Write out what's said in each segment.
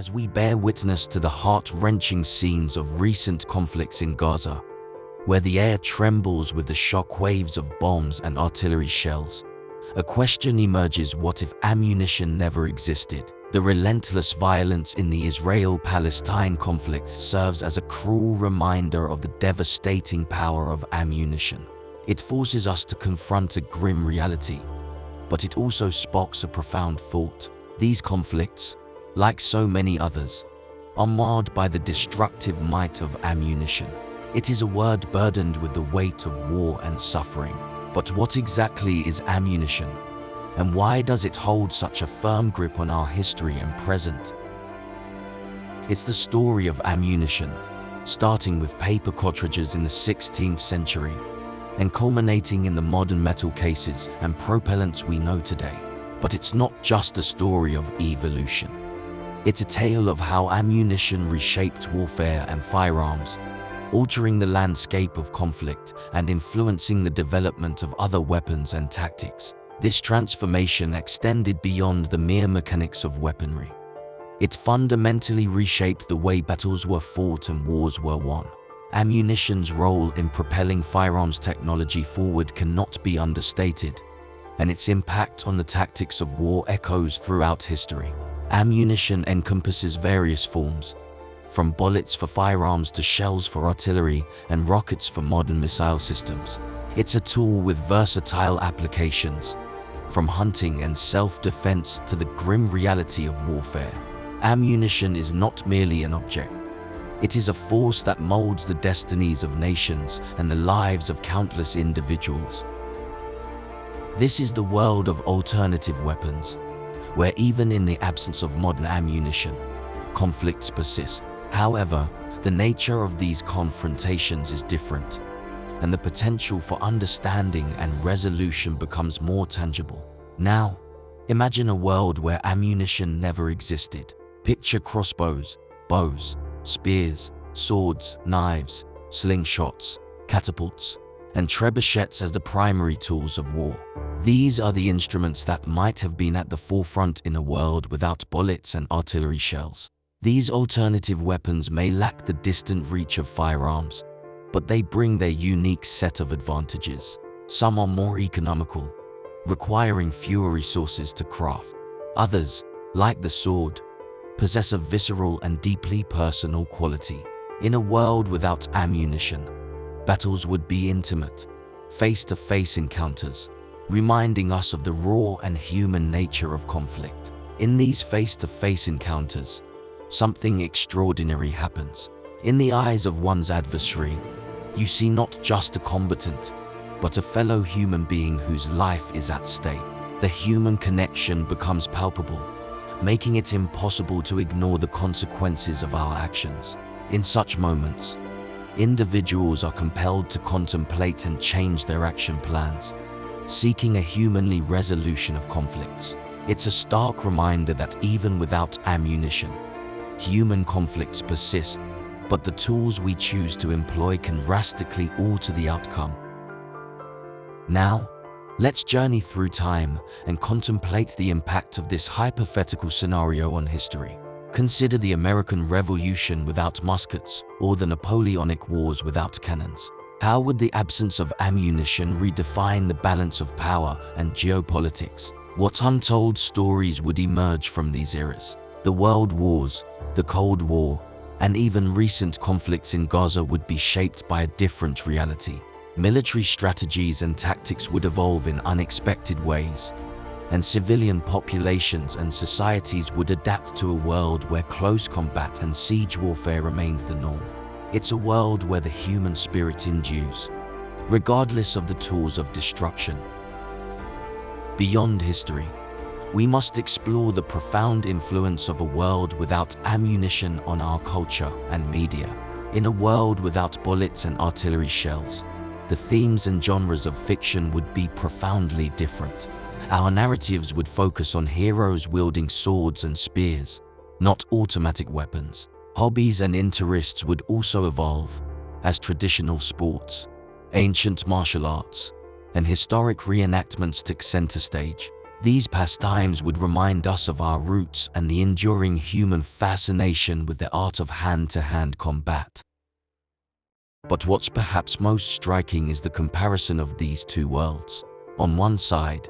as we bear witness to the heart-wrenching scenes of recent conflicts in Gaza, where the air trembles with the shock waves of bombs and artillery shells. A question emerges: what if ammunition never existed? The relentless violence in the Israel-Palestine conflict serves as a cruel reminder of the devastating power of ammunition. It forces us to confront a grim reality, but it also sparks a profound thought. These conflicts, like so many others, are marred by the destructive might of ammunition. It is a word burdened with the weight of war and suffering. But what exactly is ammunition? And why does it hold such a firm grip on our history and present? It's the story of ammunition, starting with paper cartridges in the 16th century and culminating in the modern metal cases and propellants we know today. But it's not just a story of evolution. It's a tale of how ammunition reshaped warfare and firearms, altering the landscape of conflict and influencing the development of other weapons and tactics. This transformation extended beyond the mere mechanics of weaponry. It fundamentally reshaped the way battles were fought and wars were won. Ammunition's role in propelling firearms technology forward cannot be understated, and its impact on the tactics of war echoes throughout history. Ammunition encompasses various forms, from bullets for firearms to shells for artillery and rockets for modern missile systems. It's a tool with versatile applications, from hunting and self-defense to the grim reality of warfare. Ammunition is not merely an object. It is a force that molds the destinies of nations and the lives of countless individuals. This is the world of alternative weapons, where even in the absence of modern ammunition, conflicts persist. However, the nature of these confrontations is different, and the potential for understanding and resolution becomes more tangible. Now, imagine a world where ammunition never existed. Picture crossbows, bows, spears, swords, knives, slingshots, catapults, and trebuchets as the primary tools of war. These are the instruments that might have been at the forefront in a world without bullets and artillery shells. These alternative weapons may lack the distant reach of firearms, but they bring their unique set of advantages. Some are more economical, requiring fewer resources to craft. Others, like the sword, possess a visceral and deeply personal quality. In a world without ammunition, battles would be intimate, face-to-face encounters, reminding us of the raw and human nature of conflict. In these face-to-face encounters, something extraordinary happens. In the eyes of one's adversary, you see not just a combatant, but a fellow human being whose life is at stake. The human connection becomes palpable, making it impossible to ignore the consequences of our actions. In such moments, individuals are compelled to contemplate and change their action plans, seeking a humanly resolution of conflicts. It's a stark reminder that even without ammunition, human conflicts persist, but the tools we choose to employ can drastically alter the outcome. Now, let's journey through time and contemplate the impact of this hypothetical scenario on history. Consider the American Revolution without muskets or the Napoleonic Wars without cannons. How would the absence of ammunition redefine the balance of power and geopolitics? What untold stories would emerge from these eras? The World Wars, the Cold War, and even recent conflicts in Gaza would be shaped by a different reality. Military strategies and tactics would evolve in unexpected ways, and civilian populations and societies would adapt to a world where close combat and siege warfare remained the norm. It's a world where the human spirit endures, regardless of the tools of destruction. Beyond history, we must explore the profound influence of a world without ammunition on our culture and media. In a world without bullets and artillery shells, the themes and genres of fiction would be profoundly different. Our narratives would focus on heroes wielding swords and spears, not automatic weapons. Hobbies and interests would also evolve, as traditional sports, ancient martial arts, and historic reenactments took center stage. These pastimes would remind us of our roots and the enduring human fascination with the art of hand-to-hand combat. But what's perhaps most striking is the comparison of these two worlds. On one side,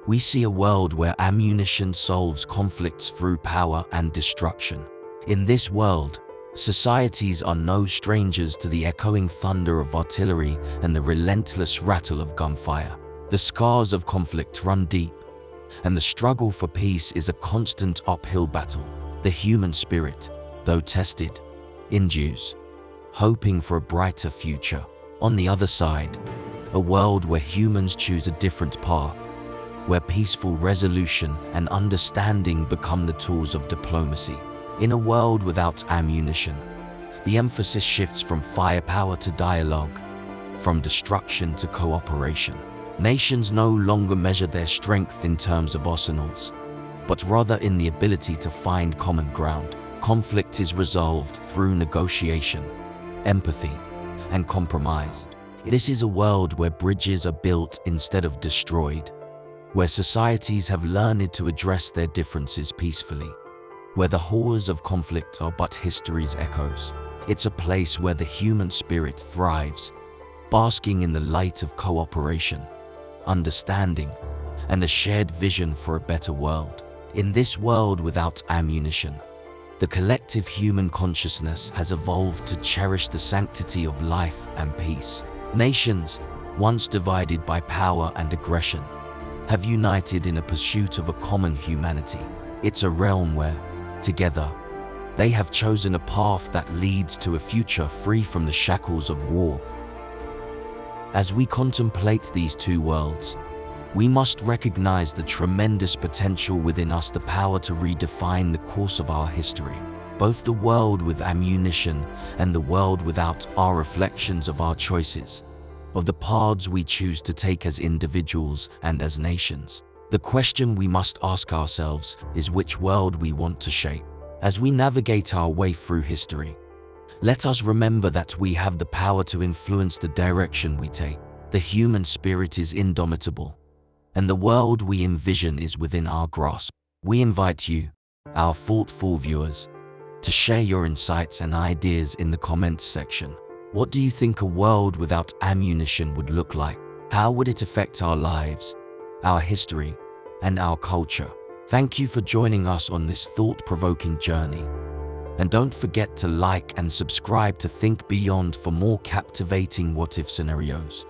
we see a world where ammunition solves conflicts through power and destruction. In this world, societies are no strangers to the echoing thunder of artillery and the relentless rattle of gunfire. The scars of conflict run deep, and the struggle for peace is a constant uphill battle. The human spirit, though tested, endures, hoping for a brighter future. On the other side, a world where humans choose a different path, where peaceful resolution and understanding become the tools of diplomacy. In a world without ammunition, the emphasis shifts from firepower to dialogue, from destruction to cooperation. Nations no longer measure their strength in terms of arsenals, but rather in the ability to find common ground. Conflict is resolved through negotiation, empathy, and compromise. This is a world where bridges are built instead of destroyed, where societies have learned to address their differences peacefully, where the horrors of conflict are but history's echoes. It's a place where the human spirit thrives, basking in the light of cooperation, understanding, and a shared vision for a better world. In this world without ammunition, the collective human consciousness has evolved to cherish the sanctity of life and peace. Nations, once divided by power and aggression, have united in a pursuit of a common humanity. It's a realm where, together, they have chosen a path that leads to a future free from the shackles of war. As we contemplate these two worlds, we must recognize the tremendous potential within us, the power to redefine the course of our history. Both the world with ammunition and the world without are reflections of our choices, of the paths we choose to take as individuals and as nations. The question we must ask ourselves is which world we want to shape. As we navigate our way through history, let us remember that we have the power to influence the direction we take. The human spirit is indomitable, and the world we envision is within our grasp. We invite you, our thoughtful viewers, to share your insights and ideas in the comments section. What do you think a world without ammunition would look like? How would it affect our lives, our history, and our culture? Thank you for joining us on this thought-provoking journey. And don't forget to like and subscribe to Think Beyond for more captivating what-if scenarios.